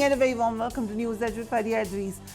morning and a very warm welcome to News Edge with Faria Idris.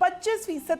25%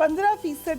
15%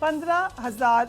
15,000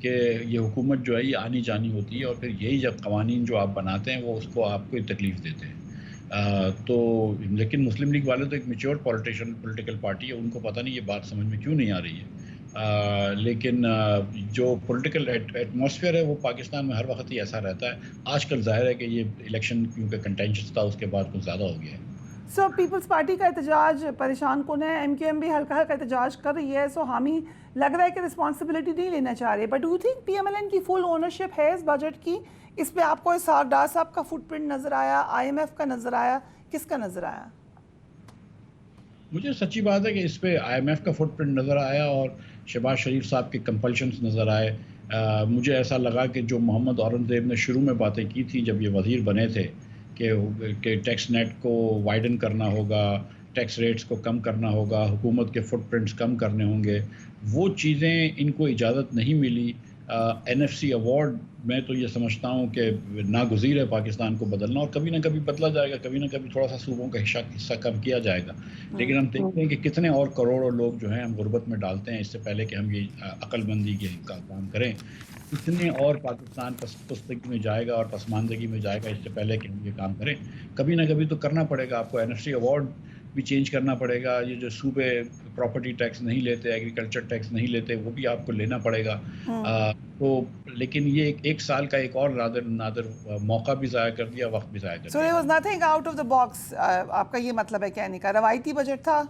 کہ یہ حکومت جو ہے یہ آنی جانی ہوتی ہے اور پھر یہی جب قوانین جو آپ بناتے ہیں وہ اس کو آپ کو تکلیف دیتے ہیں. تو لیکن مسلم لیگ والے تو ایک میچور پولیٹیکل پارٹی ہے, ان کو پتہ نہیں یہ بات سمجھ میں کیوں نہیں آ رہی ہے. لیکن جو پولیٹیکل ایٹماسفیئر ہے وہ پاکستان میں ہر وقت ہی ایسا رہتا ہے. آج کل ظاہر ہے کہ یہ الیکشن کیونکہ کنٹینشس تھا اس کے بعد کچھ زیادہ ہو گیا ہے. سو پیپلز پارٹی کا احتجاج پریشان کن ہے, ایم کیو ایم بھی ہلکا ہلکا احتجاج کر رہی ہے, سو حامی لگ رہا ہے کہ رسپانسبلٹی نہیں لینا چاہ رہے, but do you think P M L N کی فل اونرشپ ہے اس بجٹ کی؟ اس پہ آپ کو اسحاق ڈار صاحب کا فٹ پرنٹ نظر آیا, آئی ایم ایف کا نظر آیا, کس کا نظر آیا؟ مجھے سچی بات ہے کہ اس پہ آئی ایم ایف کا فٹ پرنٹ نظر آیا اور شہباز شریف صاحب کے کمپلشنز نظر آئے. مجھے ایسا لگا کہ جو محمد اورنگزیب نے شروع میں باتیں کی تھیں جب یہ وزیر بنے تھے کہ ٹیکس نیٹ کو وائڈن کرنا ہوگا, ٹیکس ریٹس کو کم کرنا ہوگا, حکومت کے فٹ پرنٹس کم کرنے ہوں گے, وہ چیزیں ان کو اجازت نہیں ملی. این ایف سی ایوارڈ میں تو یہ سمجھتا ہوں کہ ناگزیر ہے پاکستان کو بدلنا, اور کبھی نہ کبھی بدلا جائے گا, کبھی نہ کبھی تھوڑا سا صوبوں کا حصہ کم کیا جائے گا. لیکن ہم دیکھتے ہیں کہ کتنے اور کروڑوں لوگ جو ہیں ہم غربت میں ڈالتے ہیں اس سے پہلے کہ ہم یہ عقل مندی کے کام کریں. کتنے اور پاکستان پستگی میں جائے گا اور پسماندگی میں جائے گا اس سے پہلے کہ ہم یہ کام کریں. کبھی نہ کبھی تو کرنا پڑے گا. آپ کو این ایف سی ایوارڈ بھی چینج کرنا پڑے گا. یہ جو صوبے پراپرٹی ٹیکس نہیں لیتے, ایگریکلچر ٹیکس نہیں لیتے, وہ بھی آپ کو لینا پڑے گا. تو لیکن یہ ایک سال کا ایک اور نادر موقع بھی ضائع کر دیا, وقت بھی ضائع کر دیا. سو there was nothing out of the box, آپ کا یہ مطلب ہے کہنے کا, روایتی بجٹ تھا؟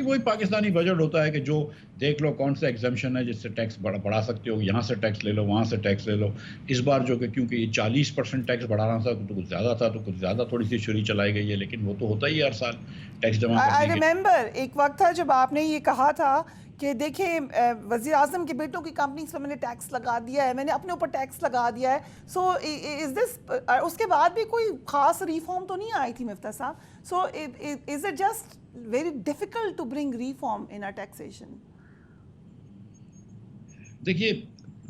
وہی پاکستانی بجٹ ہوتا ہے کہ جو دیکھ لو کون سا ایگزمپشن ہے جس سے ٹیکس بڑھا سکتے ہو, یہاں سے ٹیکس لے لو, وہاں سے ٹیکس لے لو. اس بار جو کہ کیونکہ یہ 40% ٹیکس بڑھانا تھا تو کچھ زیادہ تھا, تو کچھ زیادہ تھوڑی سی چھری چلائی گئی ہے, لیکن وہ تو ہوتا ہی ہر سال ٹیکس جمع کرنے آئی ریممبر ایک وقت تھا جب آپ نے یہ کہا تھا کہ دیکھیں وزیر اعظم کے بیٹوں کی کمپنیز پر میں نے ٹیکس لگا دیا ہے, میں نے اپنے اوپر ٹیکس لگا دیا ہے. سو از دس, اس کے بعد بھی کوئی خاص ریفارم تو نہیں آئی تھی Miftah sahab. So is it just very difficult to bring reform in our taxation? دیکھیے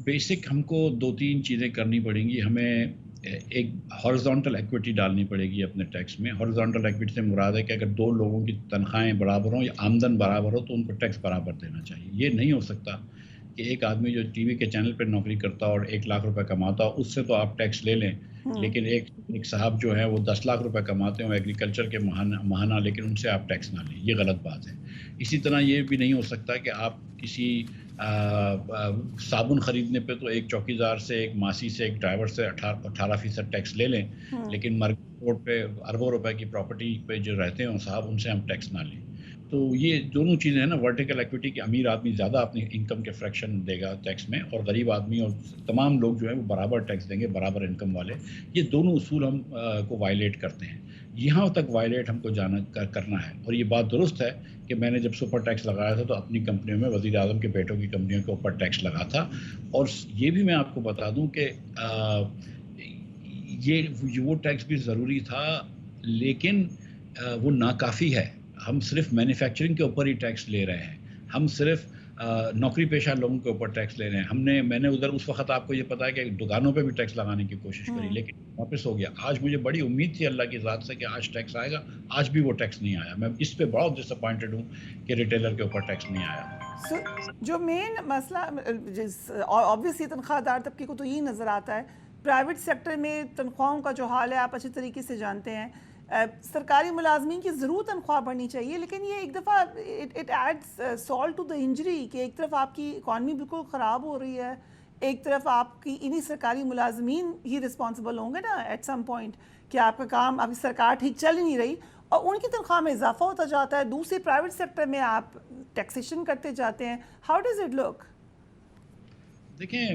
بیسک ہم کو 2-3 چیزیں کرنی پڑیں گی. ہمیں ایک ہارزونٹل ایکویٹی ڈالنی پڑے گی اپنے ٹیکس میں. ہارزونٹل ایکویٹی سے مراد ہے کہ اگر 2 لوگوں کی تنخواہیں برابر ہوں یا آمدن برابر ہو تو ان کو ٹیکس برابر دینا چاہیے. یہ نہیں ہو سکتا کہ ایک آدمی جو ٹی وی کے چینل پہ نوکری کرتا اور 1 لاکھ روپے کماتا ہو اس سے تو آپ ٹیکس لے لیں, لیکن ایک صاحب جو ہے وہ 10 لاکھ روپے کماتے ہوں ایگریکلچر کے ماہانہ, لیکن ان سے آپ ٹیکس نہ لیں. یہ غلط بات ہے. اسی طرح یہ بھی نہیں ہو سکتا کہ آپ کسی صابن خریدنے پہ تو ایک چوکیدار سے, ایک ماسی سے, ایک ڈرائیور سے 18% ٹیکس لے لیں, لیکن مرکز روڈ پہ اربوں روپے کی پراپرٹی پہ جو رہتے ہوں صاحب ان سے ہم ٹیکس نہ لیں. تو یہ دونوں چیزیں ہیں نا, ورٹیکل ایکویٹی کے امیر آدمی زیادہ اپنی انکم کے فریکشن دے گا ٹیکس میں, اور غریب آدمی اور تمام لوگ جو ہیں وہ برابر ٹیکس دیں گے, برابر انکم والے. یہ دونوں اصول ہم کو وائلیٹ کرتے ہیں. یہاں تک وائلیٹ ہم کو کرنا ہے. اور یہ بات درست ہے کہ میں نے جب سپر ٹیکس لگایا تھا تو اپنی کمپنیوں میں وزیر اعظم کے بیٹوں کی کمپنیوں کے اوپر ٹیکس لگا تھا. اور یہ بھی میں آپ کو بتا دوں کہ وہ ٹیکس بھی ضروری تھا, لیکن وہ ناکافی ہے. ہم صرف مینوفیکچرنگ کے اوپر ہی ٹیکس لے رہے ہیں, ہم صرف نوکری پیشہ لوگوں کے اوپر ٹیکس لے رہے ہیں. میں نے ادھر اس وقت آپ کو یہ پتا ہے کہ دکانوں پہ بھی ٹیکس لگانے کی کوشش کری, لیکن واپس ہو گیا. آج مجھے بڑی امید تھی اللہ کی ذات سے کہ آج ٹیکس آئے گا, آج بھی وہ ٹیکس نہیں آیا. میں اس پہ بہت ڈس اپوائنٹڈ ہوں کہ ریٹیلر کے اوپر ٹیکس نہیں آیا. جو مین مسئلہ آبویسلی تنخواہ دار طبقے کو تو یہی نظر آتا ہے. پرائیویٹ سیکٹر میں تنخواہوں کا جو حال ہے آپ اچھے طریقے سے جانتے ہیں. سرکاری ملازمین کی ضرور تنخواہ بڑھنی چاہیے, لیکن یہ ایک دفعہ it adds salt to the injury کہ ایک طرف آپ کی اکانومی بالکل خراب ہو رہی ہے, ایک طرف آپ کی انہی سرکاری ملازمین ہی رسپانسبل ہوں گے نا ایٹ سم پوائنٹ کہ آپ کا کام, آپ کی سرکار ٹھیک چل ہی نہیں رہی اور ان کی تنخواہ میں اضافہ ہوتا جاتا ہے. دوسری پرائیویٹ سیکٹر میں آپ ٹیکسیشن کرتے جاتے ہیں. How does it look? دیکھیں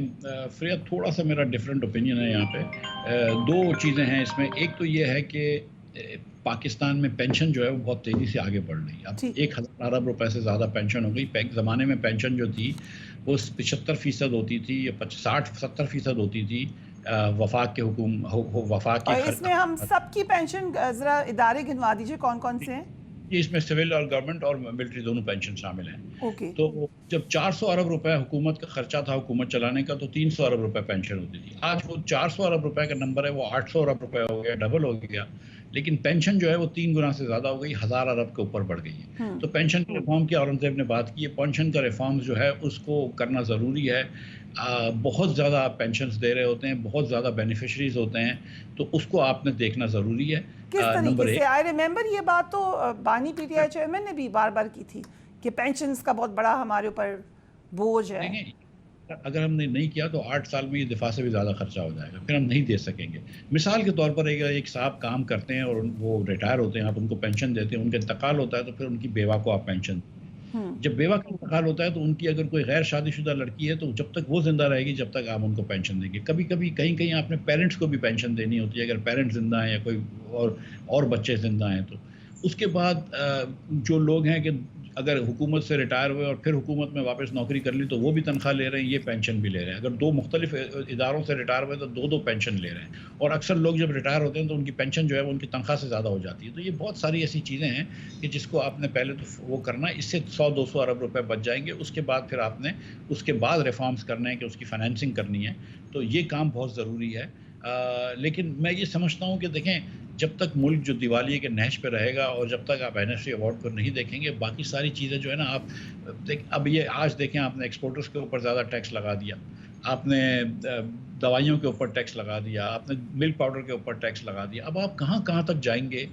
فریاد, تھوڑا سا میرا ڈفرینٹ اوپینین ہے یہاں پہ. 2 چیزیں ہیں اس میں. ایک تو یہ ہے کہ پاکستان میں پینشن جو ہے وہ بہت تیزی سے آگے بڑھ رہی ہے. اب 1000 ارب روپے سے زیادہ پینشن ہو گئی. ایک زمانے میں پینشن جو تھی وہ 75% ہوتی تھی یا 60-70% ہوتی تھی وفاق کے وفاق کی. اور اس میں ہم سب کی پینشن ذرا ادارے گنوا دیجئے کون کون سے ہیں؟ اس میں سول اور گورنمنٹ اور ملٹری دونوں پینشن شامل ہیں. تو جب 400 ارب روپے حکومت کا خرچہ تھا حکومت چلانے کا, تو 300 ارب روپے پینشن ہوتی تھی. آج وہ 400 ارب روپے کا نمبر ہے وہ 800 ارب روپے ہو گیا, ڈبل ہو گیا. لیکن پینشن جو ہے وہ 3 گنا سے زیادہ ہو گئی، 1000 ارب کے اوپر بڑھ گئی ہے. تو پینشن کے ریفارم کی اورنگزیب نے بات کی ہے. پینشن کا ریفارم جو ہے اس کو کرنا ضروری ہے. بہت زیادہ آپ پینشنز دے رہے ہوتے ہیں، بہت زیادہ بینیفیشریز ہوتے ہیں، تو اس کو آپ نے دیکھنا ضروری ہے. کس نمبر طریقے ایک، سے؟ آئی ریممبر یہ بات تو بانی پی ٹی آئی چیئرمین نے بھی بار بار کی تھی کہ پینشنز کا بہت بڑا ہمارے اوپر بوجھ ہے. دیکھیں اگر ہم نے نہیں کیا تو 8 سال میں یہ دفاع سے بھی زیادہ خرچہ ہو جائے گا، پھر ہم نہیں دے سکیں گے. مثال کے طور پر ایک صاحب کام کرتے ہیں اور وہ ریٹائر ہوتے ہیں، آپ ان کو پینشن دیتے ہیں، ان کا انتقال ہوتا ہے تو پھر ان کی بیوہ کو آپ پینشن دیں. جب بیوہ کا انتقال ہوتا ہے تو ان کی اگر کوئی غیر شادی شدہ لڑکی ہے تو جب تک وہ زندہ رہے گی جب تک آپ ان کو پینشن دیں گے. کبھی کبھی کہیں آپ نے پیرنٹس کو بھی پینشن دینی ہوتی ہے، اگر پیرنٹس زندہ ہیں یا کوئی اور بچے زندہ ہیں. تو اس کے بعد جو لوگ ہیں کہ اگر حکومت سے ریٹائر ہوئے اور پھر حکومت میں واپس نوکری کر لی تو وہ بھی تنخواہ لے رہے ہیں، یہ پینشن بھی لے رہے ہیں. اگر 2 مختلف اداروں سے ریٹائر ہوئے تو 2 پینشن لے رہے ہیں. اور اکثر لوگ جب ریٹائر ہوتے ہیں تو ان کی پینشن جو ہے وہ ان کی تنخواہ سے زیادہ ہو جاتی ہے. تو یہ بہت ساری ایسی چیزیں ہیں کہ جس کو آپ نے پہلے تو وہ کرنا ہے. اس سے 100-200 ارب روپے بچ جائیں گے. اس کے بعد پھر آپ نے اس کے بعد ریفارمز کرنے ہیں کہ اس کی فائنینسنگ کرنی ہے. تو یہ کام بہت ضروری ہے. لیکن میں یہ سمجھتا ہوں کہ دیکھیں جب تک ملک جو دیوالیے کے نہج پہ رہے گا اور جب تک آپ NSE ایوارڈ کو نہیں دیکھیں گے، باقی ساری چیزیں جو ہے نا اب یہ آج دیکھیں آپ نے ایکسپورٹرز کے اوپر زیادہ ٹیکس لگا دیا، آپ نے دوائیوں کے اوپر ٹیکس لگا دیا، آپ نے ملک پاؤڈر کے اوپر ٹیکس لگا دیا. اب آپ کہاں تک جائیں گے؟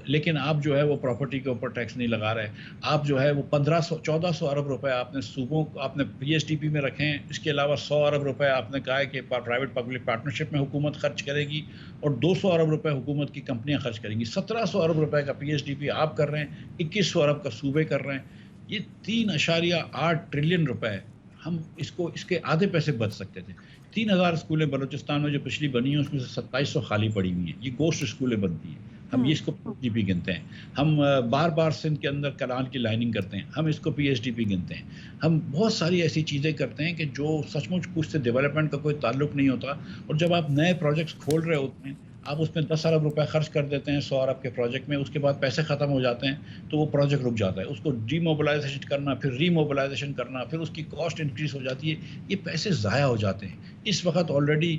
لیکن آپ جو ہے وہ پراپرٹی کے اوپر ٹیکس نہیں لگا رہے. آپ جو ہے وہ 1400 ارب روپے آپ نے صوبوں کو آپ نے PSDP میں رکھے ہیں. اس کے علاوہ 100 ارب روپے آپ نے کہا ہے کہ پرائیویٹ پبلک پارٹنرشپ میں حکومت خرچ کرے گی اور 200 ارب روپے حکومت کی کمپنیاں خرچ کریں گی. 1700 ارب روپے کا PSDP آپ کر رہے ہیں، 2100 ارب کا صوبے کر رہے ہیں. یہ 3.8 ٹریلین روپے ہم اس کے آدھے پیسے بچ سکتے تھے. 3000 اسکولیں بلوچستان میں جو پچھلی بنی ہیں اس میں سے 2700 خالی پڑی ہوئی ہیں. یہ گوشت اسکولیں بنتی ہیں، ہم اس کو PSDP گنتے ہیں. ہم بار سندھ کے اندر کلان کی لائننگ کرتے ہیں، ہم اس کو PSDP گنتے ہیں. ہم بہت ساری ایسی چیزیں کرتے ہیں کہ جو سچ مچ کچھ سے ڈیولپمنٹ کا کوئی تعلق نہیں ہوتا. اور جب آپ نئے پروجیکٹس کھول رہے ہوتے ہیں، آپ اس میں 10 ارب روپے خرچ کر دیتے ہیں 100 ارب کے پروجیکٹ میں، اس کے بعد پیسے ختم ہو جاتے ہیں تو وہ پروجیکٹ رک جاتا ہے. اس کو ڈی موبلائزیشن کرنا، پھر ری موبلائزیشن کرنا، پھر اس کی کاسٹ انکریز ہو جاتی ہے. یہ پیسے ضائع ہو جاتے ہیں. اس وقت آلریڈی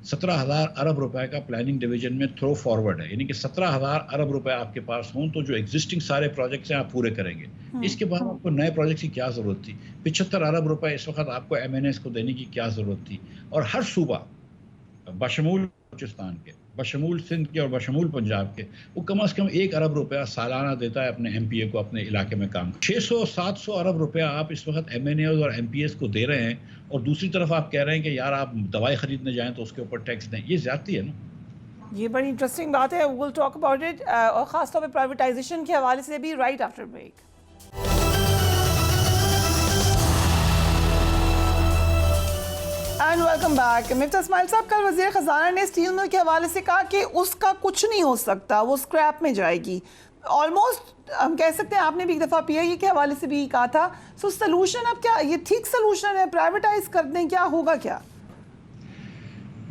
17,000 ارب روپے کا پلاننگ ڈویژن میں تھرو فارورڈ ہے، یعنی کہ 17,000 ارب روپے آپ کے پاس ہوں تو جو ایگزسٹنگ سارے پروجیکٹس ہیں آپ پورے کریں گے. اس کے بعد آپ کو نئے پروجیکٹس کی کیا ضرورت تھی؟ 75 ارب روپے اس وقت آپ کو MNAs کو دینے کی کیا ضرورت تھی؟ اور ہر صوبہ بشمول بلوچستان کے، بشمول سندھ کے اور بشمول پنجاب کے، وہ کم از کم 1 ارب روپیہ سالانہ دیتا ہے اپنے MPA کو اپنے علاقے میں کام. 600-700 ارب روپیہ آپ اس وقت MNAs اور MPAs کو دے رہے ہیں اور دوسری طرف آپ کہہ رہے ہیں کہ یار آپ دوائی خریدنے جائیں تو اس کے اوپر ٹیکس دیں. یہ زیادتی ہے نا. یہ بڑی انٹرسٹنگ بات ہے. we'll talk about it اور خاص طور پہ پرائیویٹائزیشن کے حوالے سے بھی right after break. And welcome back. مفتاح اسماعیل صاحب، کل وزیر خزانہ نے اسٹیل مل کے حوالے سے کہا کہ اس کا کچھ نہیں ہو سکتا، وہ اسکریپ میں جائے گی. آلموسٹ ہم کہہ سکتے ہیں، آپ نے بھی ایک دفعہ PIA کے حوالے سے بھی کہا تھا. سو سلوشن اب کیا یہ ٹھیک سلوشن ہے؟ پرائیویٹائز کر دیں، کیا ہوگا کیا؟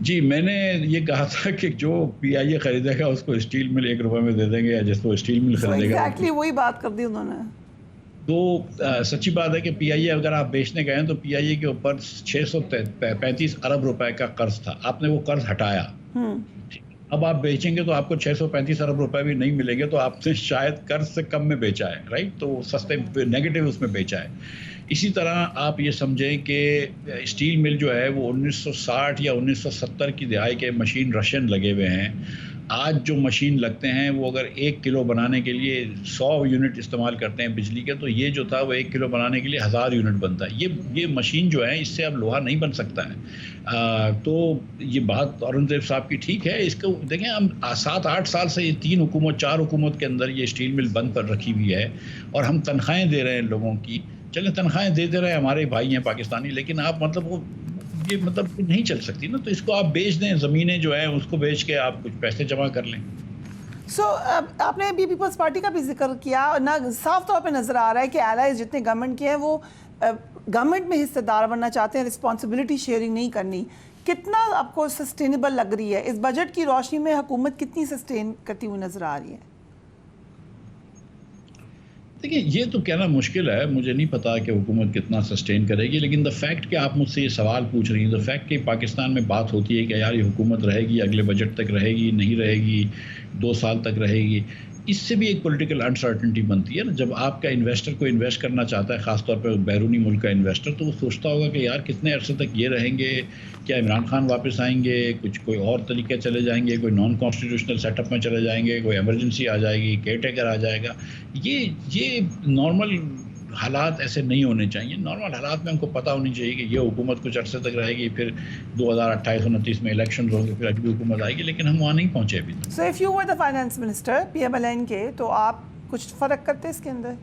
جی میں نے یہ کہا تھا کہ جو PIA خریدے گا اس کو اسٹیل مل 1 روپے میں دے دیں گے، یا جس کو اسٹیل مل خریدے گا. ایگزیکٹلی وہی بات کر دی انہوں نے. تو سچی بات ہے کہ PIA اگر آپ بیچنے گئے ہیں تو PIA کے اوپر 635 ارب روپے کا قرض تھا. آپ نے وہ قرض ہٹایا. اب آپ بیچیں گے تو آپ کو 635 ارب روپے بھی نہیں ملیں گے، تو آپ نے شاید قرض سے کم میں بیچا ہے، رائٹ؟ تو سستے نیگیٹو اس میں بیچا ہے. اسی طرح آپ یہ سمجھیں کہ اسٹیل مل جو ہے وہ 1960 یا 1970 کی دہائی کے مشین رشین لگے ہوئے ہیں. آج جو مشین لگتے ہیں وہ اگر 1 کلو بنانے کے لیے 100 یونٹ استعمال کرتے ہیں بجلی کے، تو یہ جو تھا وہ 1 کلو بنانے کے لیے 1000 یونٹ بنتا ہے. یہ مشین جو ہے اس سے اب لوہا نہیں بن سکتا ہے. تو یہ بات اورنگزیب صاحب کی ٹھیک ہے. اس کو دیکھیں، ہم 7-8 سال سے یہ 4 حکومت کے اندر یہ اسٹیل مل بند پر رکھی ہوئی ہے اور ہم تنخواہیں دے رہے ہیں لوگوں کی. چلیں تنخواہیں دیتے رہے، ہمارے بھائی ہیں پاکستانی، لیکن آپ یہ نہیں چل سکتی نا. تو اس کو آپ بیچ دیں، زمینیں جو ہیں اس کو بیچ کے آپ کچھ پیسے جمع کر لیں. سو آپ نے ابھی پیپلز پارٹی کا بھی ذکر کیا، صاف طور پہ نظر آ رہا ہے کہ الائز جتنے گورنمنٹ کے ہیں وہ گورنمنٹ میں حصہ دار بننا چاہتے ہیں، رسپانسبلٹی شیئرنگ نہیں کرنی. کتنا آپ کو سسٹینیبل لگ رہی ہے اس بجٹ کی روشنی میں؟ حکومت کتنی سسٹین کرتی ہوئی نظر آ رہی ہے؟ دیکھیں یہ تو کہنا مشکل ہے، مجھے نہیں پتا کہ حکومت کتنا سسٹین کرے گی، لیکن دا فیکٹ کہ آپ مجھ سے یہ سوال پوچھ رہی ہیں، دا فیکٹ کہ پاکستان میں بات ہوتی ہے کہ یار یہ حکومت رہے گی، اگلے بجٹ تک رہے گی، نہیں رہے گی، 2 سال تک رہے گی، اس سے بھی ایک پولیٹیکل انسرٹنٹی بنتی ہے نا. جب آپ کا انویسٹر کو انویسٹ کرنا چاہتا ہے، خاص طور پہ بیرونی ملک کا انویسٹر، تو وہ سوچتا ہوگا کہ یار کتنے عرصے تک یہ رہیں گے، کیا عمران خان واپس آئیں گے، کچھ کوئی اور طریقے چلے جائیں گے، کوئی نان کانسٹیٹیوشنل سیٹ اپ میں چلے جائیں گے، کوئی ایمرجنسی آ جائے گی، کیئر ٹیکر آ جائے گا. یہ نارمل حالات ایسے نہیں ہونے چاہیے. نارمل حالات میں ہم کو پتہ ہونی چاہیے کہ یہ حکومت کچھ عرصے تک رہے گی، پھر 2028-29 میں الیکشنز ہوں گے، پھر اگلی حکومت آئے گی، لیکن ہم وہاں نہیں پہنچے ابھی تک. So if you were the finance minister PMLN کے، تو آپ کچھ فرق کرتے اس کے اندر؟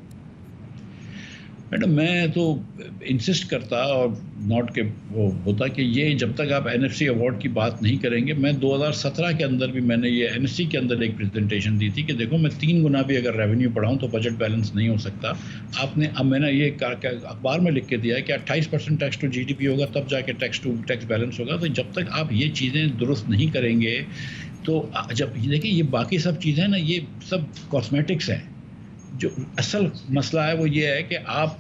میڈم میں تو انسسٹ کرتا اور ناٹ کہ وہ ہوتا کہ یہ جب تک آپ NFC ایوارڈ کی بات نہیں کریں گے. میں 2017 کے اندر بھی میں نے یہ NSC کے اندر ایک پریزنٹیشن دی تھی کہ دیکھو میں 3 گنا بھی اگر ریونیو بڑھاؤں تو بجٹ بیلنس نہیں ہو سکتا. آپ نے اب میں نے یہ اخبار میں لکھ کے دیا ہے کہ 28% ٹیکس ٹو GDP ہوگا تب جا کے ٹیکس بیلنس ہوگا. تو جب تک آپ یہ چیزیں درست نہیں کریں گے تو جب دیکھیں یہ باقی سب چیزیں نا یہ سب کاسمیٹکس ہیں. جو اصل مسئلہ ہے وہ یہ ہے کہ آپ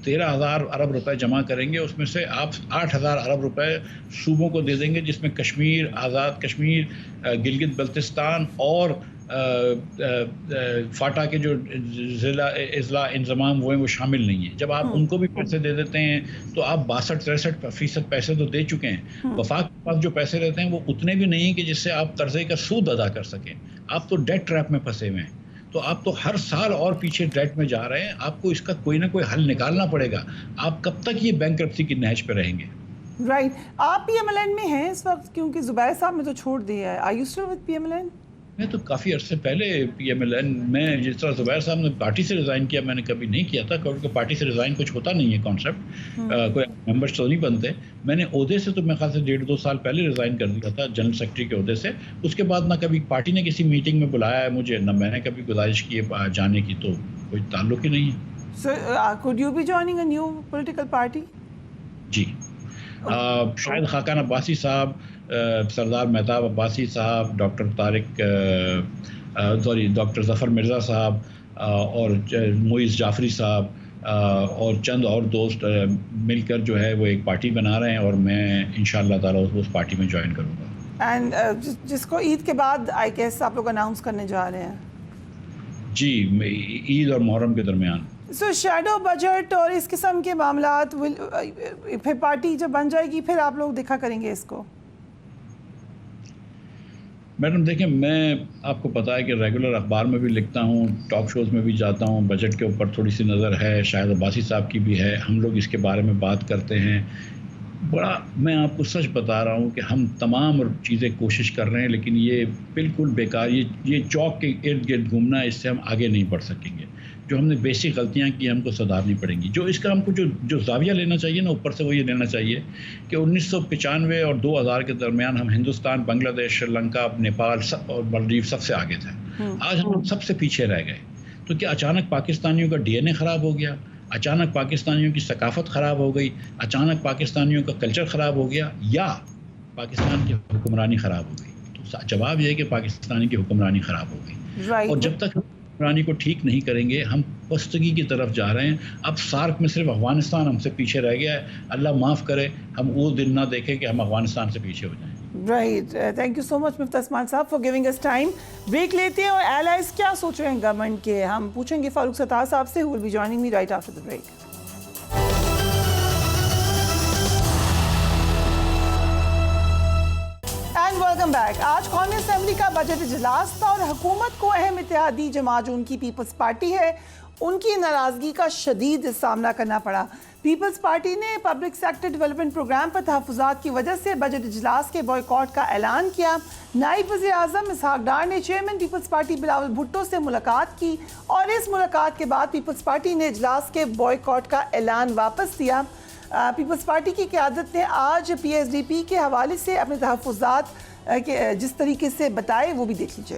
13,000 ارب روپے جمع کریں گے، اس میں سے آپ 8,000 ارب روپے صوبوں کو دے دیں گے، جس میں کشمیر، آزاد کشمیر، گلگت بلتستان اور فاٹا کے جو ضلع اضلاع انضمام ہوئے وہ شامل نہیں ہیں. جب آپ ان کو بھی پیسے دے دیتے ہیں تو آپ 62-63% پیسے تو دے چکے ہیں. وفاق کے پاس جو پیسے رہتے ہیں وہ اتنے بھی نہیں ہیں کہ جس سے آپ قرضے کا سود ادا کر سکیں. آپ تو ڈیٹ ٹریپ میں پھنسے ہوئے ہیں. تو آپ تو ہر سال اور پیچھے ڈیٹ میں جا رہے ہیں. آپ کو اس کا کوئی نہ کوئی حل نکالنا پڑے گا. آپ کب تک یہ بینکرپسی کی نہج پہ رہیں گے؟ رائٹ. آپ PMLN میں ہیں اس وقت، کیونکہ زبیر صاحب نے تو چھوڑ دیا ہے. Are you still with PMLN؟ میں تو کافی عرصے پہلے PMLN میں، جس طرح زبیر صاحب نے پارٹی سے ریزائن کیا، میں نے کبھی نہیں کیا تھا، کیونکہ پارٹی سے ریزائن کچھ ہوتا نہیں ہے کانسیپٹ، کوئی ممبرس تو نہیں بنتے. میں نے عہدے سے تو میں خیال سے 1.5-2 سال پہلے ریزائن کر دیا تھا جنرل سیکرٹری کے عہدے سے. اس کے بعد نہ کبھی پارٹی نے کسی میٹنگ میں بلایا ہے مجھے، نہ میں نے کبھی گزارش کی ہے جانے کی، تو کوئی تعلق ہی نہیں ہے. سو could you be joining a new political party؟ جی شاید خاقان عباسی صاحب، سردار مہتاب عباسی صاحب، ڈاکٹر طارق ڈاکٹر ظفر مرزا صاحب اور معیز جعفری صاحب اور چند اور دوست مل کر جو ہے وہ ایک پارٹی بنا رہے ہیں، اور میں انشاءاللہ تعالیٰ اس پارٹی میں جوائن کروں گا. اینڈ جس کو عید کے بعد آئی گیس آپ لوگ اناؤنس کرنے جا رہے ہیں. جی عید اور محرم کے درمیان. سو شیڈو بجٹ اور اس قسم کے معاملات پھر پارٹی جب بن جائے گی پھر آپ لوگ دیکھا کریں گے اس کو؟ میڈم دیکھیں، میں آپ کو پتا ہے کہ ریگولر اخبار میں بھی لکھتا ہوں، ٹاک شوز میں بھی جاتا ہوں. بجٹ کے اوپر تھوڑی سی نظر ہے، شاید عباسی صاحب کی بھی ہے. ہم لوگ اس کے بارے میں بات کرتے ہیں. بڑا میں آپ کو سچ بتا رہا ہوں کہ ہم تمام چیزیں کوشش کر رہے ہیں، لیکن یہ بالکل بیکار. یہ چوک کے ارد گرد گھومنا، اس سے ہم آگے نہیں بڑھ سکیں گے. جو ہم نے بیسک غلطیاں کی ہم کو سدھارنی پڑیں گی. جو اس کا ہم کو جو زاویہ لینا چاہیے نا اوپر سے، وہ یہ لینا چاہیے کہ 1995 اور 2000 کے درمیان ہم ہندوستان، بنگلہ دیش، سری لنکا، نیپال اور مالدیپ سب سے آگے تھے. آج ہم سب سے پیچھے رہ گئے. تو کیا اچانک پاکستانیوں کا DNA خراب ہو گیا؟ اچانک پاکستانیوں کی ثقافت خراب ہو گئی؟ اچانک پاکستانیوں کا کلچر خراب ہو گیا؟ یا پاکستان کی حکمرانی خراب ہو گئی؟ تو جواب یہ ہے کہ پاکستانی کی حکمرانی خراب ہو گئی. اور جب تک حکمرانی کو ٹھیک نہیں کریں گے ہم پستگی کی طرف جا رہے ہیں. اب سارک میں صرف افغانستان ہم سے پیچھے رہ گیا ہے. اللہ معاف کرے ہم وہ دن نہ دیکھیں کہ ہم افغانستان سے پیچھے ہو جائیں. Right. Thank you so much Mufti Usman sahib for giving us time. Break لیتے ہیں اور ایلائز کیا سوچ رہے ہیں گورنمنٹ کے ہم پوچھیں گے فاروق ستار صاحب سے. who will be joining me right after the break. Welcome back. آج قومی اسمبلی کا بجٹ اجلاس تھا اور حکومت کو اہم اتحادی جماعت جو ان کی پیپلز پارٹی ہے ان کی ناراضگی کا شدید سامنا کرنا پڑا. پیپلز پارٹی نے پبلک سیکٹر ڈیولپمنٹ پروگرام پر تحفظات کی وجہ سے بجٹ اجلاس کے بوائیکاٹ کا اعلان کیا. نائب وزیر اعظم اسحاق ڈار نے چیئرمین پیپلز پارٹی بلاول بھٹو سے ملاقات کی اور اس ملاقات کے بعد پیپلز پارٹی نے اجلاس کے بوائیکاٹ کا اعلان واپس لیا. پیپلز پارٹی کی قیادت نے آج PSDP کے حوالے سے اپنے تحفظات جس طریقے سے بتائے وہ بھی دیکھ لیجیے.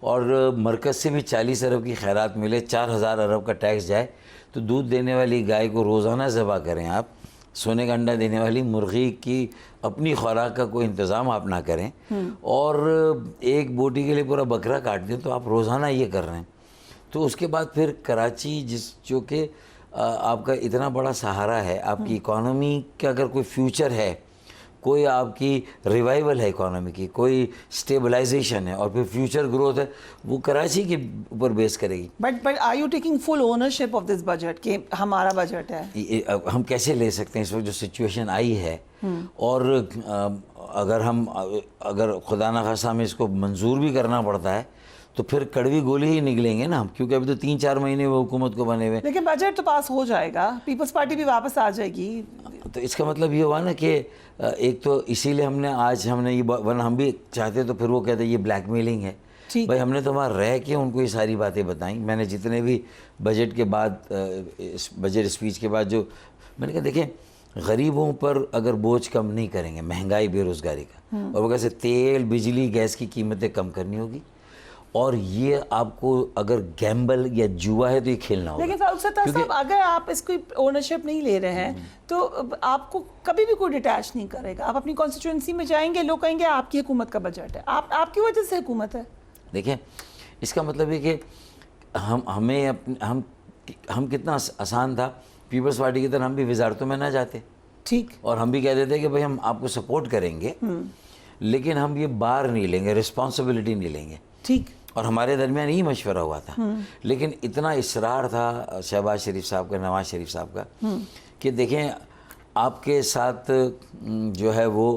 اور مرکز سے بھی 40 ارب کی خیرات ملے, 4000 ارب کا ٹیکس جائے, تو دودھ دینے والی گائے کو روزانہ ذبح کریں آپ, سونے کا انڈا دینے والی مرغی کی اپنی خوراک کا کوئی انتظام آپ نہ کریں, اور ایک بوٹی کے لیے پورا بکرا کاٹ دیں, تو آپ روزانہ یہ کر رہے ہیں. تو اس کے بعد پھر کراچی جو کہ آپ کا اتنا بڑا سہارا ہے, آپ کی اکانومی کا اگر کوئی فیوچر ہے, کوئی آپ کی ریوائیول ہے اکانومی کی, کوئی سٹیبلائزیشن ہے, اور پھر فیوچر گروتھ ہے, وہ کراچی کے اوپر بیس کرے گی. But are you taking full ownership of this budget کہ ہمارا بجٹ ہے؟ ہم کیسے لے سکتے ہیں اس وقت جو سچویشن آئی ہے, اور اگر خدا نخواستہ ہمیں اس کو منظور بھی کرنا پڑتا ہے تو پھر کڑوی گولی ہی نکلیں گے نا ہم, کیونکہ ابھی تو 3-4 مہینے وہ حکومت کو بنے ہوئے. لیکن بجٹ تو پاس ہو جائے گا, پیپلز پارٹی بھی واپس آ جائے گی. تو اس کا مطلب یہ ہوا نا کہ ایک تو اسی لیے ہم نے یہ, ورنہ ہم بھی چاہتے تو پھر وہ کہتے یہ بلیک میلنگ ہے. بھائی ہم نے تو وہاں رہ کے ان کو یہ ساری باتیں بتائیں. میں نے جتنے بھی بجٹ کے بعد, بجٹ اسپیچ کے بعد جو میں نے کہا, دیکھیں غریبوں پر اگر بوجھ کم نہیں کریں گے, مہنگائی بے روزگاری کا, اور وہ کیسے تیل بجلی گیس کی قیمتیں کم کرنی ہوگی, اور یہ آپ کو اگر گیمبل یا جوا ہے تو یہ کھیلنا ہوگا. لیکن فاروق ستار صاحب, اگر آپ اس کو اونرشپ نہیں لے رہے ہیں تو آپ کو کبھی بھی کوئی ڈیٹیچ نہیں کرے گا. آپ اپنی کانسٹیٹوئنسی میں جائیں گے, لوگ کہیں گے آپ کی حکومت کا بجٹ ہے, آپ کی وجہ سے حکومت ہے. دیکھیں اس کا مطلب ہے کہ ہم کتنا آسان تھا, پیپلز پارٹی کی طرح ہم بھی وزارتوں میں نہ جاتے, ٹھیک, اور ہم بھی کہہ دیتے کہ بھائی ہم آپ کو سپورٹ کریں گے, لیکن ہم یہ بار نہیں لیں گے, رسپانسبلٹی نہیں لیں گے. ٹھیک, اور ہمارے درمیان یہی مشورہ ہوا تھا. لیکن اتنا اصرار تھا شہباز شریف صاحب کا, نواز شریف صاحب کا, کہ دیکھیں آپ کے ساتھ جو ہے وہ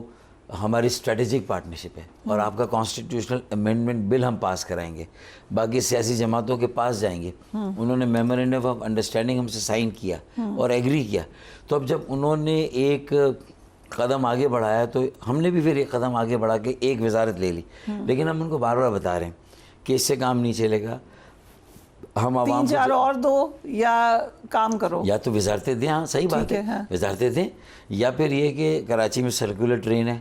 ہماری اسٹریٹجک پارٹنرشپ ہے, اور آپ کا کانسٹیٹیوشنل امینڈمنٹ بل ہم پاس کرائیں گے, باقی سیاسی جماعتوں کے پاس جائیں گے. انہوں نے میمورینڈم آف انڈرسٹینڈنگ ہم سے سائن کیا اور ایگری کیا. تو اب جب انہوں نے ایک قدم آگے بڑھایا تو ہم نے بھی پھر ایک قدم آگے بڑھا کے ایک وزارت لے لی. لیکن ہم ان کو بار بار بتا رہے ہیں کہ اس سے کام نہیں چلے گا, ہم عوام 3-4 اور دو یا کام کرو, یا تو وزارتیں دیں. ہاں صحیح بات ہے, وزارتیں دیں, یا پھر یہ کہ کراچی میں سرکولر ٹرین ہے,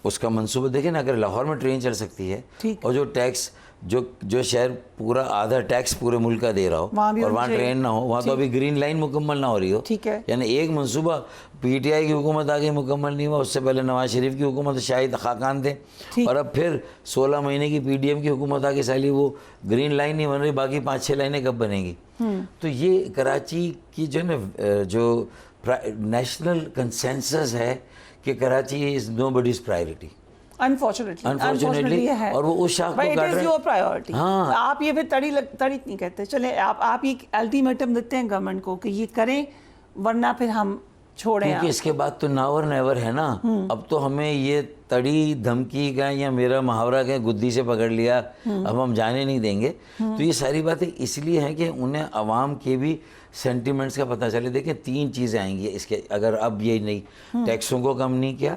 اس کا منصوبہ دیکھیں نا. اگر لاہور میں ٹرین چل سکتی ہے, اور جو ٹیکس جو شہر پورا آدھا ٹیکس پورے ملک کا دے رہا ہو, اور وہاں ٹرین نہ ہو, وہاں تو ابھی گرین لائن مکمل نہ ہو رہی ہو, یعنی ایک منصوبہ پی ٹی آئی کی حکومت آگے مکمل نہیں ہوا, اس سے پہلے نواز شریف کی حکومت شاہد خاقان تھے, اور اب پھر 16 مہینے کی پی ڈی ایم کی حکومت آگے سالی, وہ گرین لائن نہیں بن رہی, باقی 5-6 لائنیں کب بنیں گی. تو یہ کراچی کی جو نا جو نیشنل کنسنسس ہے کہ کراچی از نو بڈیز پرائرٹی, انفارچونیٹلی ہے, اور وہ اس شاخ کو کاٹ رہے ہیں. پرائیورٹی. آپ یہ پھر تڑی نہیں کہتے, چلے آپ یہ الٹیمیٹم دیتے ہیں گورنمنٹ کو کہ یہ کریں ورنہ پھر ہم چھوڑیں. کیونکہ اس کے بعد تو ناور نیور ہے نا. اب تو ہمیں یہ تڑی دھمکی کا یا میرا محاورہ کہ گدی سے پکڑ لیا, اب ہم جانے نہیں دیں گے. تو یہ ساری باتیں اس لیے ہیں کہ انہیں عوام کے بھی سینٹیمنٹس کا پتہ چلے. دیکھیں 3 چیزیں آئیں گی اس کے, اگر اب یہ نہیں, ٹیکسوں کو کم نہیں کیا,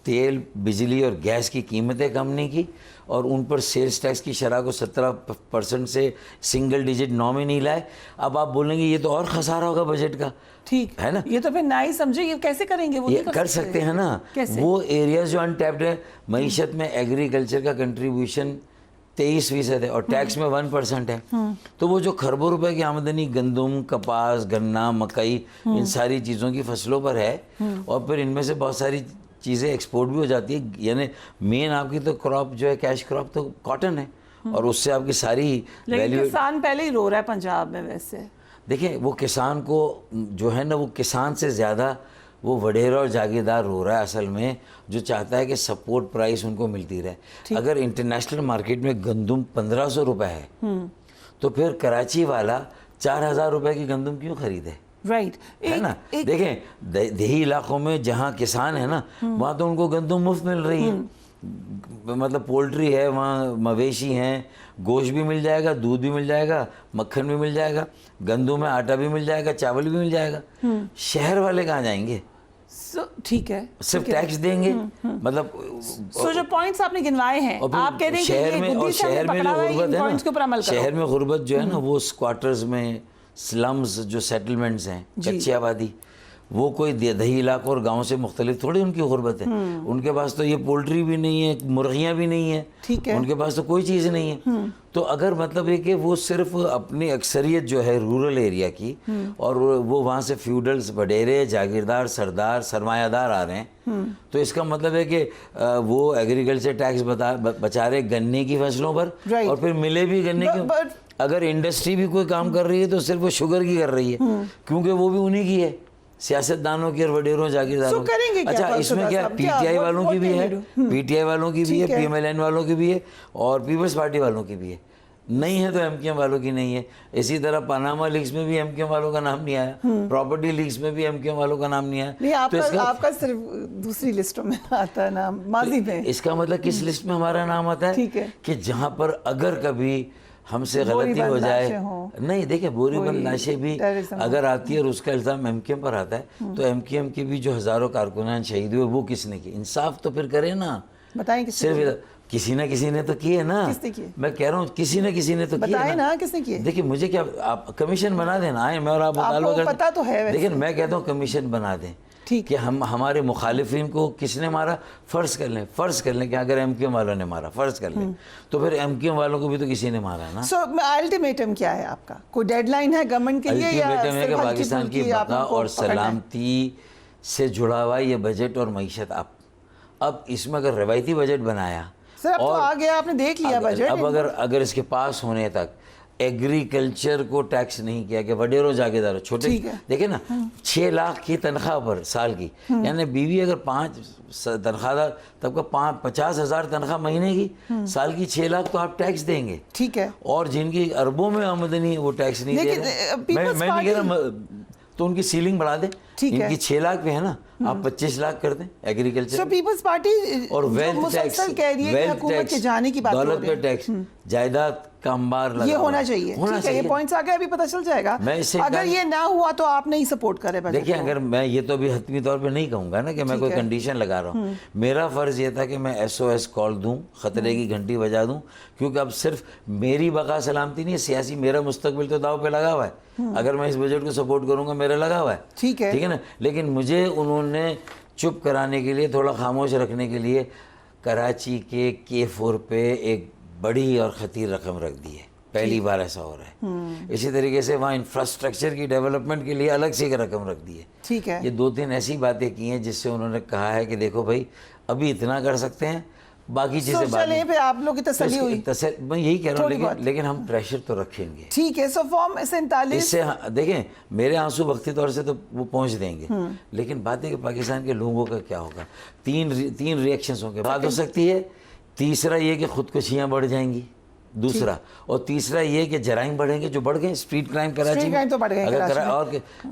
تیل بجلی اور گیس کی قیمتیں کم نہیں کی, اور ان پر سیلز ٹیکس کی شرح کو 17% سے سنگل ڈیجٹ 9 میں نہیں لائے. اب آپ بولیں گے یہ تو اور خسارہ ہوگا بجٹ کا, ٹھیک ہے نا, یہ تو پھر نہ ہی سمجھے, یہ کیسے کریں گے, وہ یہ کر سکتے ہیں نا. وہ ایریاز جو انٹیپڈ ہے, معیشت میں ایگریکلچر کا کنٹریبیوشن 23% ہے, اور ٹیکس میں 1% ہے. تو وہ جو کھربوں روپے کی آمدنی گندم, کپاس, گنا, مکئی, ان ساری چیزوں کی فصلوں پر ہے, اور پھر ان میں سے بہت ساری چیزیں ایکسپورٹ بھی ہو جاتی ہے. یعنی مین آپ کی تو کراپ جو ہے, کیش کراپ تو کاٹن ہے, اور اس سے آپ کی ساری ویلیو. کسان پہلے ہی رو رہا ہے پنجاب میں. ویسے دیکھیں وہ کسان کو جو ہے نا, وہ کسان سے زیادہ وہ وڈیرا اور جاگیردار رو رہا ہے اصل میں, جو چاہتا ہے کہ سپورٹ پرائس ان کو ملتی رہے. اگر انٹرنیشنل مارکیٹ میں گندم 1500 روپے ہے, تو پھر کراچی والا 4000 روپے کی گندم کیوں خریدے؟ رائٹ ہے نا. دیکھیں دیہی علاقوں میں جہاں کسان ہے نا, وہاں تو ان کو گندم مفت مل رہی ہے, مطلب پولٹری ہے وہاں, مویشی ہیں, گوشت بھی مل جائے گا, دودھ بھی مل جائے گا, مکھن بھی مل جائے گا, گندم میں آٹا بھی مل جائے گا, چاول بھی مل جائے گا. شہر والے کہاں جائیں گے؟ ٹھیک ہے, صرف ٹیکس دیں گے. مطلب جو پوائنٹس آپ نے گنوائے ہیں, آپ کہہ رہے ہیں شہر میں, اور شہر میں جو غربت ہے نا, شہر میں غربت جو ہے نا, وہ اسکواٹرز میں, سلمز جو سیٹلمنٹس ہیں, کچی آبادی, وہ کوئی دیہی علاقوں اور گاؤں سے مختلف تھوڑی ان کی غربت ہے. ان کے پاس تو یہ پولٹری بھی نہیں ہے, مرغیاں بھی نہیں ہیں, ان کے پاس تو کوئی چیز نہیں ہے. تو اگر مطلب ہے کہ وہ صرف اپنی اکثریت جو ہے رورل ایریا کی, اور وہ وہاں سے فیوڈلز, وڈیرے, جاگیردار, سردار, سرمایہ دار آ رہے ہیں, تو اس کا مطلب ہے کہ وہ ایگریکلچر ٹیکس بچا رہے گنے کی فصلوں پر, اور پھر ملے بھی گنے کی. اگر انڈسٹری بھی کوئی کام کر رہی ہے تو صرف وہ شوگر کی کر رہی ہے, کیونکہ وہ بھی انہی کی ہے, سیاستدانوں کی اور وڈیروں جاگیرداروں کی. اچھا اس میں کیا پی ٹی آئی والوں کی بھی ہے, پی ٹی آئی والوں کی بھی ہے, پی ایم ایل این والوں کی بھی ہے, اور پیپلز پارٹی والوں کی بھی ہے. نہیں ہے تو ایم کیو ایم والوں کی نہیں ہے. اسی طرح پاناما لیکس میں بھی ایم کیو ایم والوں کا نام نہیں آیا, پراپرٹی لیکس میں بھی ایم کیو ایم والوں کا نام نہیں آیا. تو آپ کا صرف دوسری لسٹوں میں آتا ہے نام, ماضی میں. اس کا مطلب کس لسٹ میں ہمارا نام آتا ہے کہ جہاں پر اگر کبھی ہم سے غلطی ہو جائے. نہیں دیکھیں, بوری بند لاشیں بھی اگر آتی ہے اور اس کا الزام ایم کیو ایم پر آتا ہے, تو ایم کیو ایم کے بھی جو ہزاروں کارکنان شہید ہوئے وہ کس نے کی؟ انصاف تو پھر کرے نا. بتائیں صرف کسی نہ کسی نے تو کیے نا. میں کہہ رہا ہوں کسی نہ کسی نے تو کیے نا. کس نے کیے؟ دیکھیں مجھے کیا, آپ کمیشن بنا دینا, آئیں میں اور آپ مطالبہ کریں. لیکن میں کہتا ہوں کمیشن بنا دیں کہ ہمارے مخالفین کو کس نے مارا. فرض کر لیں کہ اگر ایم کیو ایم والوں نے مارا, فرض کر لیں, تو پھر ایم کیو ایم والوں کو بھی تو کسی نے مارا نا. سو الٹیمیٹم کیا ہے آپ کا؟ کوئی ڈیڈ لائن ہے گورنمنٹ کے لیے؟ الٹیمیٹم ہے کہ پاکستان کی بقا اور سلامتی سے جڑا ہوا یہ بجٹ اور معیشت. اب اس میں اگر روایتی بجٹ بنایا, اور آگے آپ نے دیکھ لیا بجٹ, اب اگر اس کے پاس ہونے تک ایگریکلچر کو ٹیکس نہیں کیا کہ وڈیروں جاگیرداروں چھوٹے, دیکھیں نا 6 لاکھ کی تنخواہ پر سال کی, یعنی بیوی اگر 5 تنخواہ دار تب کا 50,000 تنخواہ مہینے کی, سال کی 6 لاکھ تو آپ ٹیکس دیں گے. ٹھیک ہے. اور جن کی اربوں میں آمدنی وہ ٹیکس نہیں دے رہے. میں نہیں کہہ رہا, تو ان کی سیلنگ بڑھا دیں. ان کی 6 لاکھ پہ ہے نا, آپ 25 لاکھ کر دیں ایگریکلچر. سو پیپلز پارٹی اور ویلتھ ٹیکس, حکومت کے جانے کی بات ہو رہی ہے, دولت پہ ٹیکس, جائیداد کا انبار لگا, یہ ہونا چاہیے. ٹھیک ہے, یہ پوائنٹس آگے ابھی پتہ چل جائے گا. اگر یہ نہ ہوا تو آپ نہیں سپورٹ کرے بجٹ. دیکھیں اگر میں یہ تو ابھی حتمی طور پہ نہیں کہوں گا نا کہ میں کوئی کنڈیشن لگا رہا ہوں. میرا فرض یہ تھا کہ میں SOS کال دوں, خطرے کی گھنٹی بجا دوں, کیونکہ اب صرف میری بقا سلامتی نہیں ہے, سیاسی میرا مستقبل تو داؤ پہ لگا ہوا ہے. اگر میں اس بجٹ کو سپورٹ کروں گا میرا لگا ہوا ہے. ٹھیک ہے نا. لیکن مجھے انہوں نے چپ کرانے کے لیے, تھوڑا خاموش رکھنے کے لیے کراچی کے K4 پہ ایک بڑی اور خطیر رقم رکھ دی ہے. پہلی بار ایسا ہو رہا ہے. اسی طریقے سے وہاں انفراسٹرکچر کی ڈیولپمنٹ کے لیے الگ سے ایک رقم رکھ دی ہے. ٹھیک ہے. یہ 2-3 ایسی باتیں کی ہیں جس سے انہوں نے کہا ہے کہ دیکھو بھائی ابھی اتنا کر سکتے ہیں, باقی چیزیں بعد میں. پہ آپ لوگ کی تسلی ہوئی. میں یہی کہہ رہا ہوں, لیکن ہم پریشر تو رکھیں گے. ٹھیک ہے. سو فارم 47 اس سے دیکھیں میرے آنسو وقتی طور سے تو وہ پہنچ دیں گے, لیکن بات ہے کہ پاکستان کے لوگوں کا کیا ہوگا. 3 ریئیکشنز ہوں گے. بات ہو سکتی ہے تیسرا یہ کہ خودکشیاں بڑھ جائیں گی, دوسرا, اور تیسرا یہ کہ جرائم بڑھیں گے جو بڑھ گئے. اسٹریٹ کرائم کراچی میں اور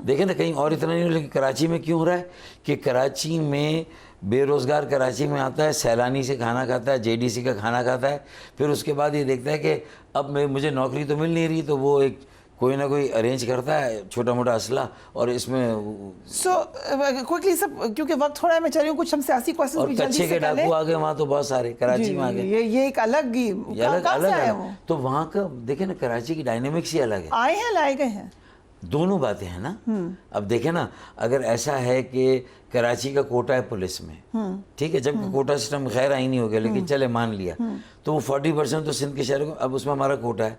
دیکھیں نا کہیں اور اتنا نہیں, لیکن کراچی میں کیوں ہو رہا ہے کہ کراچی میں بے روزگار کراچی میں آتا ہے, سیلانی سے کھانا کھاتا ہے, JDC کا کھانا کھاتا ہے, پھر اس کے بعد یہ دیکھتا ہے کہ اب مجھے نوکری تو مل نہیں رہی, تو وہ ایک کوئی نہ کوئی ارینج کرتا ہے چھوٹا موٹا اسلحہ, اور اس میں کوئکلی سب, کیونکہ وقت تھوڑا ہے, میں چاہ رہی ہوں کچھ ہم سیاسی کوسچنز بھی جلدی سے کے ڈاکو آ گئے وہاں تو بہت سارے کراچی میں آ گئے. یہ ایک الگ ہی تو وہاں کا دیکھیں نا کراچی کی ڈائنامکس ہی الگ ہے. آئے ہیں لائے گئے ہیں, دونوں باتیں ہیں نا. اب دیکھیں نا اگر ایسا ہے کہ کراچی کا کوٹا ہے پولیس میں, ٹھیک ہے, جب کوٹا سسٹم خیر آئی نہیں ہو گیا, لیکن چلے مان لیا, تو وہ 40% تو سندھ کے شہروں کو, اب اس میں ہمارا کوٹا ہے,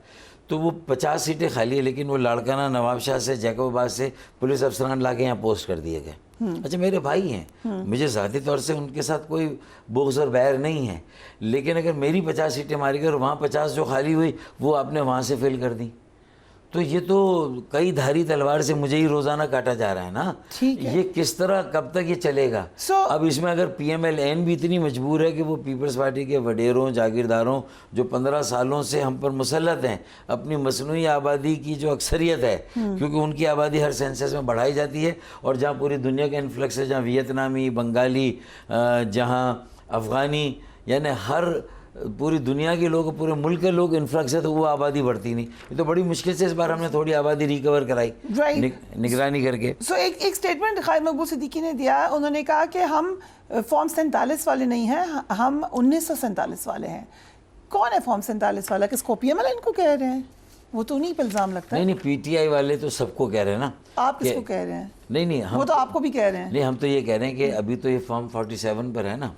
تو وہ 50 سیٹیں خالی ہے, لیکن وہ لاڑکانہ نواب شاہ سے جیکب آباد سے پولیس افسران لا کے یہاں پوسٹ کر دیے گئے. اچھا میرے بھائی ہیں, مجھے ذاتی طور سے ان کے ساتھ کوئی بغض اور بیر نہیں ہے, لیکن اگر میری 50 سیٹیں ماری گئی اور وہاں 50 جو خالی ہوئی وہ آپ نے وہاں سے فل کر دی, تو یہ تو کئی دھاری تلوار سے مجھے ہی روزانہ کاٹا جا رہا ہے نا. یہ کس طرح کب تک یہ چلے گا؟ اب اس میں اگر PMLN بھی اتنی مجبور ہے کہ وہ پیپلز پارٹی کے وڈیروں جاگیرداروں جو 15 سالوں سے ہم پر مسلط ہیں, اپنی مصنوعی آبادی کی جو اکثریت ہے, کیونکہ ان کی آبادی ہر سینسس میں بڑھائی جاتی ہے, اور جہاں پوری دنیا کا انفلکس ہے, جہاں ویتنامی, بنگالی, جہاں افغانی, یعنی ہر پوری دنیا کے لوگ, پورے ملک کے لوگ انفلکس ہے, تو وہ آبادی بڑھتی نہیں. یہ تو بڑی مشکل سے اس بار ہم نے تھوڑی آبادی ریکور کرائی نگرانی کر کے. سو ایک سٹیٹمنٹ خالد مقبول صدیقی نے دیا, انہوں نے کہا کہ ہم فارم 47 والے نہیں ہیں, ہم 1947 والے ہیں. کون ہے فارم 47 والا؟ کس کو PMLN کو کہہ رہے ہیں؟ وہ تو انہیں پہ الزام لگتا ہے. نہیں PTI والے تو سب کو کہہ رہے ہیں نا. آپ کس کو کہہ رہے ہیں؟ نہیں وہ تو آپ کو بھی کہہ رہے ہیں. نہیں, ہم تو یہ کہہ رہے ہیں کہ ابھی تو یہ فارم 47 پر ہے نا,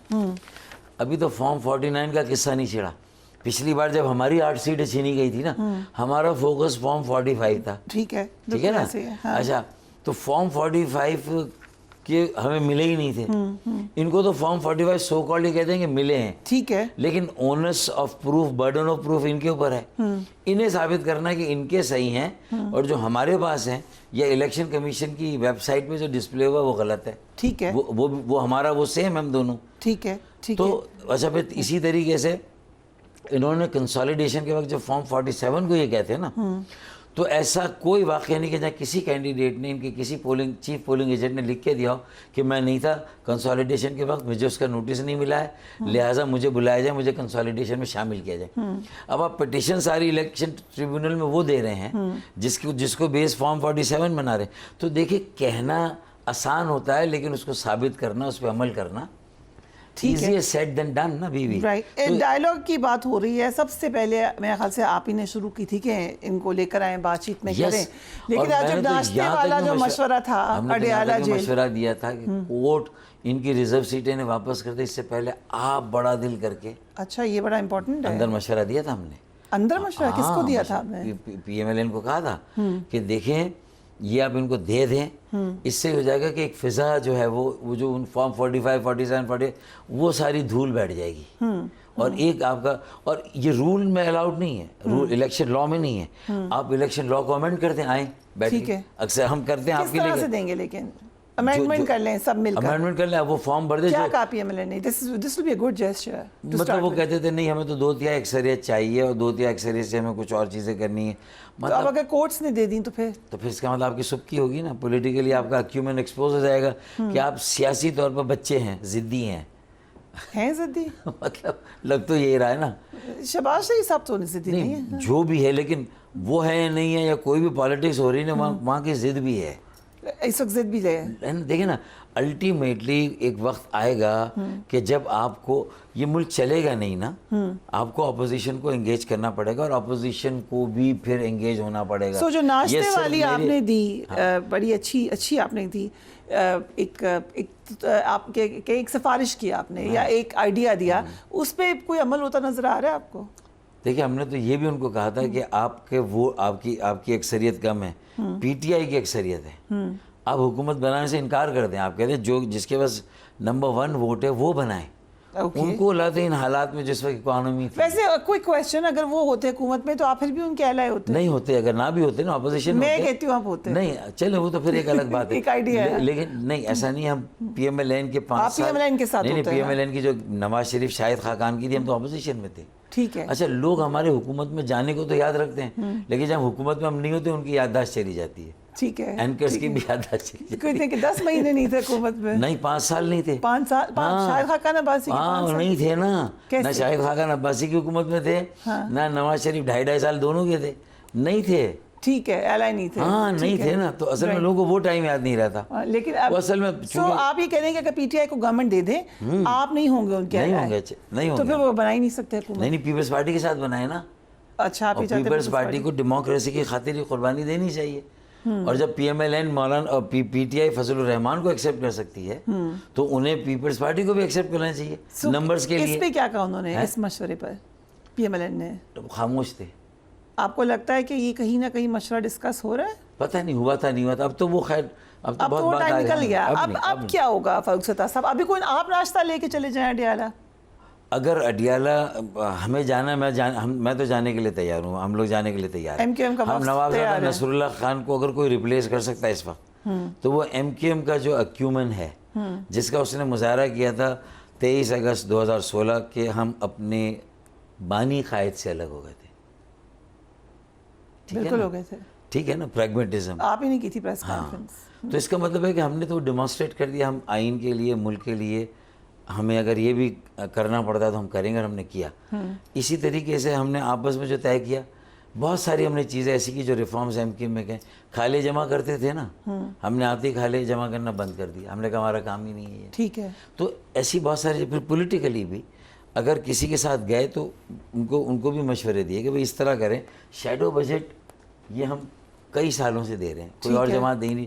ابھی تو فارم 49 کا قصہ نہیں چھڑا. پچھلی بار جب ہماری 8 سیٹیں چھینی گئی تھی نا, ہمارا فوکس فارم 45 تھا. ٹھیک ہے نا. اچھا, تو فارم 45 کے ہمیں ملے ہی نہیں تھے. ان کو تو فارم 45 سو کالڈ کہتے ہیں کہ ملے ہیں, ٹھیک ہے, لیکن onus of proof, burden of proof ان کے اوپر ہے. انہیں ثابت کرنا ہے کہ ان کے صحیح ہیں, اور جو ہمارے پاس ہیں یا الیکشن کمیشن کی ویب سائٹ پہ جو ڈسپلے ہوا وہ غلط ہے. ٹھیک ہے, وہ ہمارا وہ سیم ہم دونوں. ٹھیک ہے, ٹھیک ہے. تو اچھا, پھر اسی طریقے سے انہوں نے کنسالیڈیشن کے وقت جب فارم 47 کو یہ کہتے ہیں نا, تو ایسا کوئی واقعہ نہیں کہ جہاں کسی کینڈیڈیٹ نے, ان کے کسی چیف پولنگ ایجنٹ نے لکھ کے دیا ہو کہ میں نہیں تھا کنسالیڈیشن کے وقت, مجھے اس کا نوٹس نہیں ملا ہے, لہٰذا مجھے بلایا جائے, مجھے کنسالیڈیشن میں شامل کیا جائے. اب آپ پٹیشن ساری الیکشن ٹریبیونل میں وہ دے رہے ہیں جس کو بیس فارم 47 بنا رہے ہیں. تو دیکھیں, کہنا آسان ہوتا ہے, لیکن اس کو ثابت کرنا, اس پہ عمل کرنا easier said than done نا بیوی. رائٹ. ڈائیلاگ کی بات ہو رہی ہے, سب سے پہلے میرے خیال سے آپ ہی نے شروع کی تھی کہ ان کو لے کر آئیں, بات چیت میں کریں. لیکن آج جب ناشتے والا جو مشورہ تھا اڈیالہ جیل, مشورہ دیا تھا کہ کورٹ ان کی ریزرو سیٹیں واپس کر دے, اس سے پہلے آپ بڑا دل کر کے. اچھا, یہ بڑا امپورٹنٹ ہے. اندر مشورہ دیا تھا ہم نے. اندر مشورہ کس کو دیا تھا آپ نے؟ پی ایم ایل این کو کہا تھا کہ دیکھیں یہ آپ ان کو دے دیں, اس سے ہو جائے گا کہ ایک فضا جو ہے وہ جو فارم 45, 47, 48 وہ ساری دھول بیٹھ جائے گی. اور ایک آپ کا, اور یہ رول میں الاؤڈ نہیں ہے, رول الیکشن لا میں نہیں ہے. آپ الیکشن لا کو امینڈ کرتے ہیں, آئیں بیٹھیں, اکثر ہم کرتے ہیں آپ کے لیے. کس طرح سے دیں گے, لیکن امینڈمنٹ کر لیں سب مل کر, امینڈمنٹ کر لیں, وہ فارم بھر دیں. کیا کہا پی ایم ایل اے نے؟ This will be a good gesture. مطلب وہ کہتے تھے نہیں, ہمیں تو 2/3 اکثریت چاہیے, اور 2/3 اکثریت سے ہمیں کچھ اور چیزیں کرنی ہیں. تو اب اگر کورٹس نے دے دیں تو پھر اس کا مطلب آپ کی سبکی ہوگی نا, پولیٹیکلی آپ کا ایکیومن ایکسپوز ہو جائے گا کہ آپ سیاسی طور پر بچے ہیں, ضدی ہیں ضدی. مطلب لگ تو یہی رہا ہے نا. شہباز شریف صاحب تو ضدی نہیں ہے, جو بھی ہے, لیکن وہ ہے یا نہیں ہے, یا کوئی بھی پالیٹکس ہو رہی ہے نا, وہاں کی ضد بھی ہے, اس وقت ضد بھی ہے. دیکھیں نا, الٹیمیٹلی ایک وقت آئے گا کہ جب آپ کو یہ ملک چلے گا نہیں نا, آپ کو اپوزیشن کو انگیج کرنا پڑے گا, اور اپوزیشن کو بھی پھر انگیج ہونا پڑے گا. سو جو ناشتے والی آپ نے دی, بڑی اچھی آپ نے دی, آپ کے ایک سفارش کی آپ نے, یا ایک آئیڈیا دیا, اس پہ کوئی عمل ہوتا نظر آ رہا ہے آپ کو؟ دیکھیں, ہم نے تو یہ بھی ان کو کہا تھا کہ آپ کی اکثریت کم ہے, پی ٹی آئی کی اکثریت ہے, آپ حکومت بنانے سے انکار کر دیں. آپ کہتے ہیں جس کے پاس نمبر 1 ووٹ ہے وہ بنائیں. ان کو لاتے ان حالات میں جس وقت اکانومی. ویسے کوئی کویسچن, اگر وہ ہوتے حکومت میں تو آپ پھر بھی ان کے الائے ہوتے؟ نہیں ہوتے, اگر نہ بھی ہوتے نا اپوزیشن میں کہتی ہوں آپ ہوتے. نہیں چلے, وہ تو پھر ایک الگ بات ہے, ایک آئیڈیا ہے, لیکن نہیں ایسا نہیں. ہم پی ایم ایل این کے 5 سال, پی ایم ایل این کے ساتھ نہیں, پی ایم ایل این کی جو نواز شریف شاہد خاقان کی تھی, ہم تو اپوزیشن میں تھے. ٹھیک ہے. اچھا, لوگ ہمارے حکومت میں جانے کو تو یاد رکھتے ہیں, لیکن جب حکومت میں ہم نہیں ہوتے ان کی یادداشت چلی جاتی ہے. ٹھیک ہے, اینکرز کی بھی یادداشت چلی جاتی ہے. کوئی کہ 10 مہینے نہیں تھے حکومت میں. نہیں, 5 سال نہیں تھے. 5 سال شاہد خاقان عباسی کے 5 سال نہیں تھے نا. نہ شاہد خاقان عباسی کی حکومت میں تھے, نہ نواز شریف 2.5 سال دونوں کے تھے, نہیں تھے. ٹھیک ہے, ایلائی نہیں تھے. ہاں نہیں تھے نا, تو اصل میں لوگوں کو وہ ٹائم یاد نہیں رہتا. لیکن اصل میں آپ یہ کہہ رہے ہیں کہ اگر پی ٹی آئی کو گورنمنٹ دے دیں, آپ نہیں ہوں گے ان کے, نہیں ہوں گے, تو پھر وہ بنا ہی نہیں سکتے حکومت. نہیں, پیپلز پارٹی کے ساتھ بنائے نا. اچھا, آپ پیپلز پارٹی کو ڈیموکریسی کی خاطر قربانی دینی چاہیے, اور جب پی ایم ایل این مولانا اور پی ٹی آئی فضل الرحمان کو ایکسیپٹ کر سکتی ہے, تو انہیں پیپلز پارٹی کو بھی ایکسیپٹ کرنا چاہیے نمبرز کے لیے. اس پہ کیا کہا انہوں نے, اس مشورے پر پی ایم ایل این نے؟ خاموش تھے. آپ کو لگتا ہے کہ یہ کہیں نہ کہیں مشورہ ڈسکس ہو رہا ہے؟ پتہ نہیں, ہوا تھا نہیں ہوا تھا, اب تو وہ خیر اب تو بہت بات نکل گیا. اب کیا ہوگا فاروق ستار صاحب؟ ابھی کوئی آپ ناشتہ لے کے چلے جائیں اڈیالہ؟ اگر اڈیالہ ہمیں جانا, میں تو جانے کے لیے تیار ہوں, ہم لوگ جانے کے لیے تیار ہیں. ایم کیو ایم کا ہم نواب صاحب نصر اللہ خان کو اگر کوئی ریپلیس کر سکتا ہے اس وقت, تو وہ ایم کیو ایم کا جو ایکیومن ہے, جس کا اس نے مظاہرہ کیا تھا 23 اگست 2016 کہ ہم اپنے بانی قائد سے الگ ہو گئے تھے. بالکل ہو گئے تھے. ٹھیک ہے نا, پریگمیٹزم آپ ہی نہیں کی تھی پریس کانفرنس. تو اس کا مطلب ہے کہ ہم نے تو ڈیمانسٹریٹ کر دیا, ہم آئین کے لیے, ملک کے لیے, ہمیں اگر یہ بھی کرنا پڑتا تو ہم کریں گے, اور ہم نے کیا. اسی طریقے سے ہم نے آپس میں جو طے کیا, بہت ساری ہم نے چیزیں ایسی کی جو ریفارمز ایم کیو میں کہیں. کھالے جمع کرتے تھے نا, ہم نے آتے ہی کھالے جمع کرنا بند کر دیا, ہم نے کہا ہمارا کام ہی نہیں ہے. ٹھیک ہے. تو ایسی بہت ساری, پھر پولیٹیکلی بھی اگر کسی کے ساتھ گئے تو ان کو بھی مشورے دیے کہ بھئی اس طرح کریں. شیڈو بجٹ یہ ہم کئی سالوں سے دے رہے ہیں, کوئی اور جماعت دے نہیں.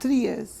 3 years,